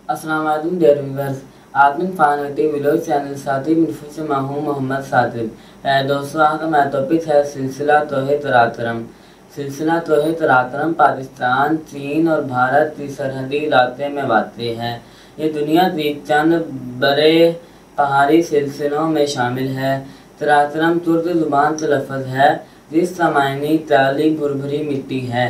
अस्सलाम वालेकुम dear viewers. आदमिन फानटी व्लॉग चैनल साथी मिनफू से मैं हूँ मोहम्मद सादिक। दोस्तों, आज का मेरा टॉपिक है सिलसिला तोहे तरातरम। सिलसिला तोहे तरातरम पाकिस्तान, चीन और भारत की सरहदी इलाके में वाक़ है। ये दुनिया के चंद बड़े पहाड़ी सिलसिलों में शामिल है। तरातरम तुर्क ज़ुबान से लफ्ज़ है जिसका मायने काली भुरभुरी मिट्टी है।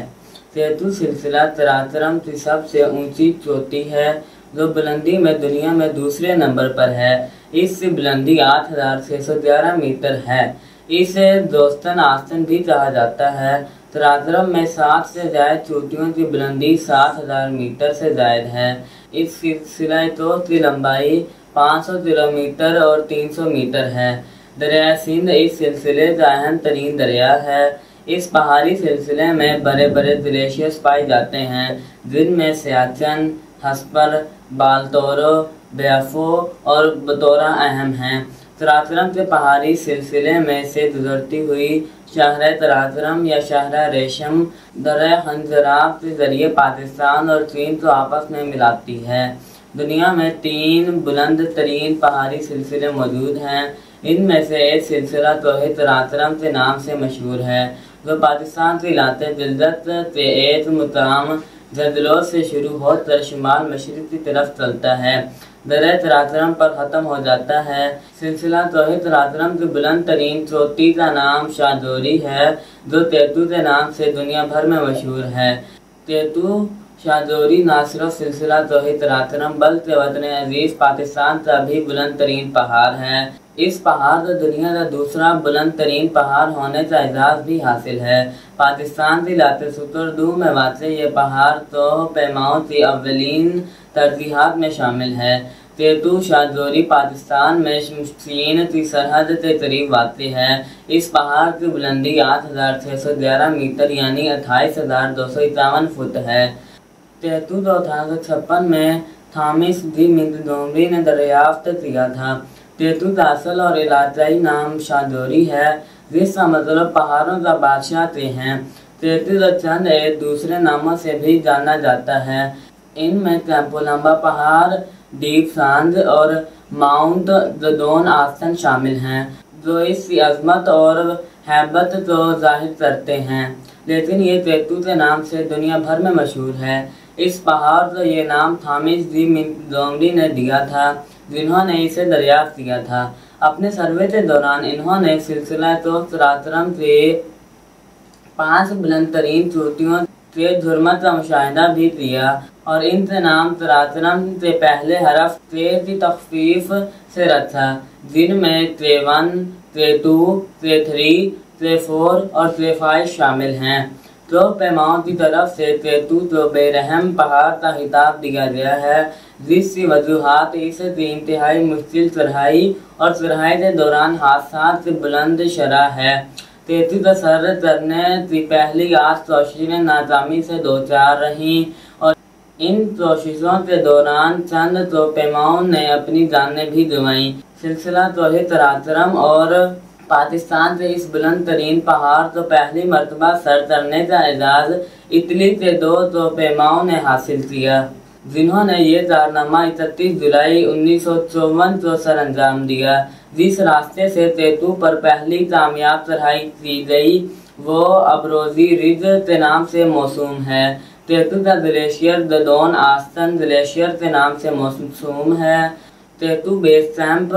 तेतू सिलसिला तरातरम की सबसे ऊंची चोटी है जो बुलंदी में दुनिया में दूसरे नंबर पर है। इसकी बुलंदी 8611 मीटर है। इसे दोस्तन आस्तन भी कहा जाता है। तरातरम में 60 से ज़ायद चोटियों की बुलंदी 7000 मीटर से ज़ायद है। इस सिलसिला तो की लंबाई 500 किलोमीटर और 300 मीटर है। दरिया सिंध इस सिलसिले का अहम तरीन दरिया है। इस पहाड़ी सिलसिले में बड़े बड़े ग्लेशियर्स पाए जाते हैं जिनमें सियाचिन, हस्पर, बालतोरो, ब्याफो और बतौरा अहम हैं। तरातरम के पहाड़ी सिलसिले में से गुजरती हुई शहर तरातरम या शहर रेशम दरिया खंजराफ के जरिए पाकिस्तान और चीन को आपस में मिलाती है। दुनिया में 3 बुलंद तरीन पहाड़ी सिलसिले मौजूद हैं। इनमें से एक सिलसिला तोहे तरातरम के नाम से मशहूर है जो पाकिस्तान के इलाके जिल्दत के एक मुकाम जदलो से शुरू होकर शुमाल मशरिक की तरफ चलता है। दरिया तरातरम पर ख़त्म हो जाता है। सिलसिला तोहे तरातरम की बुलंद तरीन चोटी का नाम शाहजोरी है जो तेतू के नाम से दुनिया भर में मशहूर है। तेतू शाहजोरी ना सिर्फ सिलसिला तोहे तरातरम बल्कि वतन अजीज़ पाकिस्तान का भी बुलंद तरीन पहाड़ है। इस पहाड़ को दुनिया का दूसरा बुलंद तरीन पहाड़ होने का एजाज़ भी हासिल है। पाकिस्तान के इलाके सुतरदू में वाक़ ये पहाड़ तो पैमाओं की अव्वलीन तरजीहात में शामिल है। तेतू शाहजोरी पाकिस्तान में चीन की सरहद के करीब वाक़ है। इस पहाड़ की बुलंदी 8611 मीटर यानी 28251 फुट है। तेतू को 1856 में थॉमस डी मोंटगोमरी ने दरियाफ्त किया था। तेतू का असल और इलाकाई नाम शाहजोरी है जिसका मतलब पहाड़ों का बादशाह ते हैं। तेतू का चंद एक दूसरे नामों से भी जाना जाता है। इनमें कैंपोलंबा पहाड़, डीप सांद और माउंट जदोन आस्तन शामिल हैं जो इसकी अजमत और हैबत को जाहिर करते हैं। लेकिन ये तेतू के नाम से दुनिया भर में मशहूर है। इस पहाड़ को ये नाम थॉमस डी मोंटगोमरी ने दिया था जिन्होंने इसे दरियाफ्त किया था। अपने सर्वे के दौरान इन्होंने सिलसिला तो तरातरम के 5 बुलंद तरीन चोटियों के झुरमत का मुशाहिदा भी किया और इनके नाम तरातरम के पहले हरफ ते की तखफीफ से रखा जिनमें T1, T2, T3, T4 और T5 शामिल हैं। तो पैमाओं की तरफ से तेतू तो बेरहम पहाड़ का खिताब दिया गया है जिसकी वजूहात इसे इंतहाई मुश्किल चढ़ाई और चढ़ाई के दौरान हादसात की बुलंद शरह है। तेतू का सर करने की पहली 8 कोशिशें नाकामी से दो चार रहीं और इन कोशिशों के दौरान चंद तो पैमाओं ने अपनी जानें भी गंवाई। सिलसिला तोहे तरातरम और पाकिस्तान से इस बुलंद तरीन पहाड़ को पहली मरतबा सर करने का एजाज़ इटली के 2 तो पैमाओं ने हासिल किया जिन्होंने ये कारनामा 31 जुलाई 1954 को सर अंजाम दिया। जिस रास्ते से तेतू पर पहली कामयाब चढ़ाई की गई वो अबरोज़ी रिज के नाम से मौसूम है। तेतू का ग्लेशियर ददोन आस्तन ग्लेशियर के नाम से मौसूम है। तेतू बेस कैंप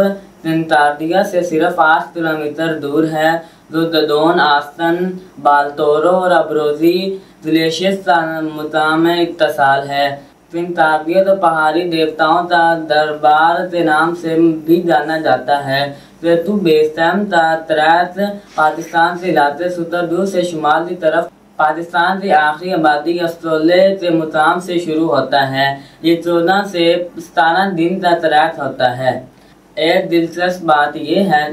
अंटार्कटिका से सिर्फ 8 किलोमीटर दूर है जो ददोन आस्तन, बालतोरो और अबरोज़ी ग्लेशियर्स का मुकाम इत्तिसाल है। अंटार्कटिका तो पहाड़ी देवताओं का दरबार के नाम से भी जाना जाता है। तेतू बेस कैंप का ट्रैक पाकिस्तान से इलाके सुतरदू से शुमाल की तरफ पाकिस्तान की आखिरी आबादी ऑस्ट्रेलिया के मुकाम से शुरू होता है। ये 14 से 17 दिन का ट्रैक होता है। एक दिलचस्प बात यह है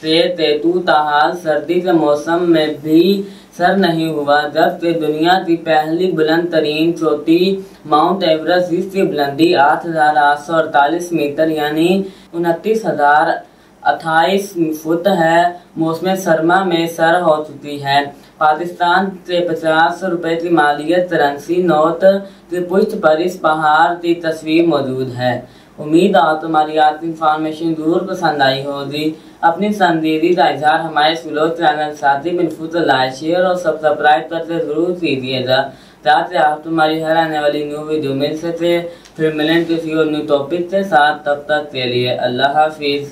कि तेतू ताहाल सर्दी के मौसम में भी सर नहीं हुआ जबकि दुनिया की पहली बुलंद तरीन चोटी माउंट एवरेस्ट जिसकी बुलंदी 8848 मीटर यानी 29,028 फुट है मौसम सरमा में सर हो चुकी है। پاکستان سے 50 روپے کی مالیت کرنسی نوٹ کی پشت پر اس پہاڑ کی تصویر موجود ہے۔ امید ہے تمہاری آج کی انفارمیشن ضرور پسند آئی ہوگی۔ اپنی سنجیدگی کا اظہار ہمارے ولاگ چینل ساتھی محفوظ لائک شیئر اور سبسکرائب کرتے ضرور کیجیے گا تاکہ آپ تمہاری ہر آنے والی نیو ویڈیو مل سکے۔ پھر ملیں کسی اور نیو ٹاپک کے ساتھ، تب تک کے لیے اللہ حافظ۔